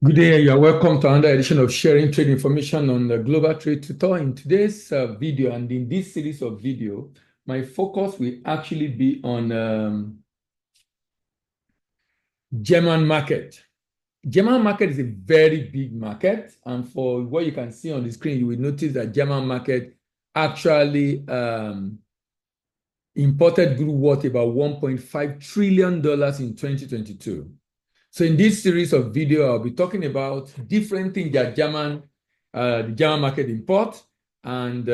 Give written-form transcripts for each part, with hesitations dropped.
Good day, you are welcome to another edition of Sharing Trade Information on the Global Trade Tutor. In today's video and in this series of video, my focus will actually be on German market. German market is a very big market, and for what you can see on the screen, you will notice that German market actually imported goods worth about $1.5 trillion in 2022. So in this series of video, I'll be talking about different things that the German market import. And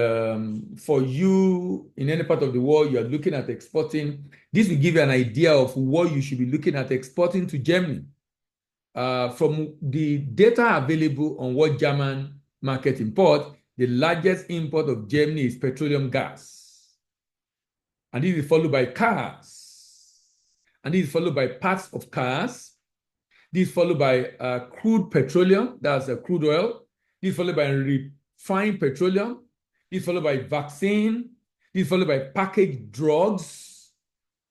for you in any part of the world, you are looking at exporting. This will give you an idea of what you should be looking at exporting to Germany. From the data available on what German market import, the largest import of Germany is petroleum gas. And this is followed by cars. And this is followed by parts of cars. This is followed by crude petroleum, that's crude oil. This is followed by refined petroleum. This is followed by vaccine. This is followed by packaged drugs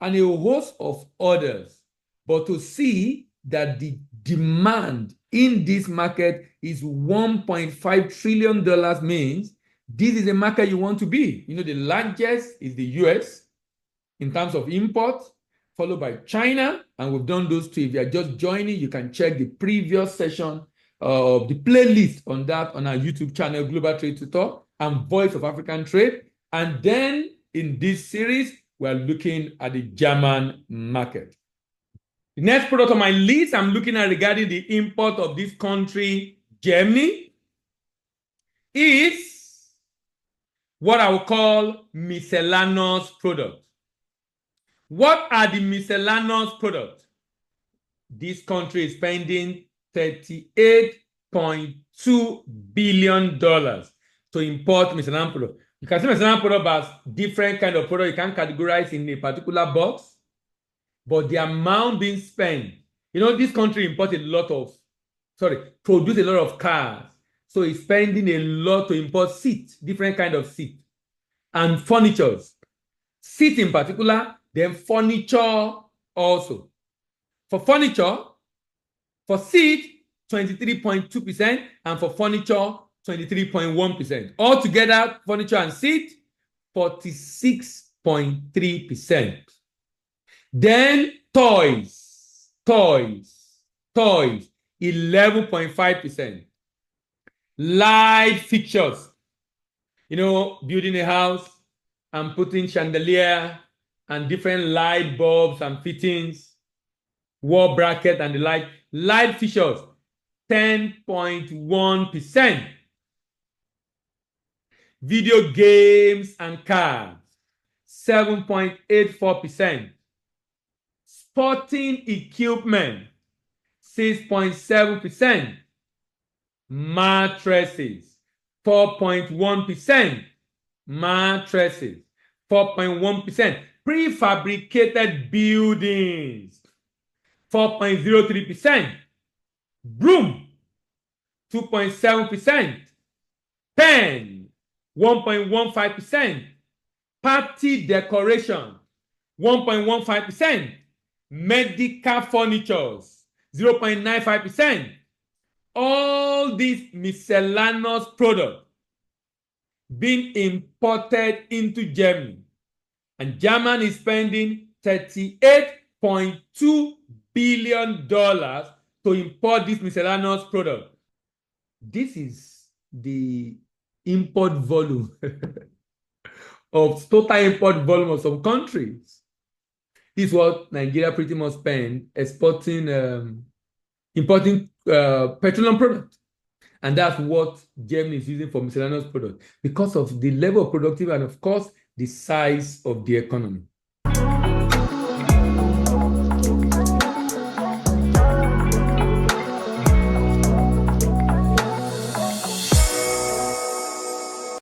and a host of others. But to see that the demand in this market is $1.5 trillion means this is a market you want to be. You know, the largest is the US in terms of import, followed by China, and we've done those two. If you are just joining, you can check the previous session of the playlist on that on our YouTube channel, Global Trade Tutor and Voice of African Trade. And then in this series, we're looking at the German market. The next product on my list I'm looking at regarding the import of this country, Germany, is what I will call miscellaneous products. What are the miscellaneous products? This country is spending $38.2 billion to import miscellaneous products. You can see miscellaneous product as different kind of product you can categorize in a particular box, but the amount being spent, you know, this country produce a lot of cars. So it's spending a lot to import seats, different kind of seats, and furniture. Seats in particular, then furniture also. For furniture, for seat, 23.2%, and for furniture, 23.1%. Altogether, furniture and seat, 46.3%. Then toys, 11.5%. Light fixtures, you know, building a house and putting chandelier and different light bulbs and fittings, wall bracket and the like. Light fixtures, 10.1%. Video games and cards, 7.84%. Sporting equipment, 6.7%. Mattresses, 4.1%. Mattresses, 4.1%. Prefabricated buildings, 4.03%. Broom, 2.7%. Pen, 1.15%. Party decoration, 1.15%. Medical furniture, 0.95%. All these miscellaneous products being imported into Germany. And Germany is spending $38.2 billion to import this miscellaneous product. This is the import volume of total import volume of some countries. This is what Nigeria pretty much spend importing petroleum products. And that's what Germany is using for miscellaneous products because of the level of productivity and, of course, the size of the economy.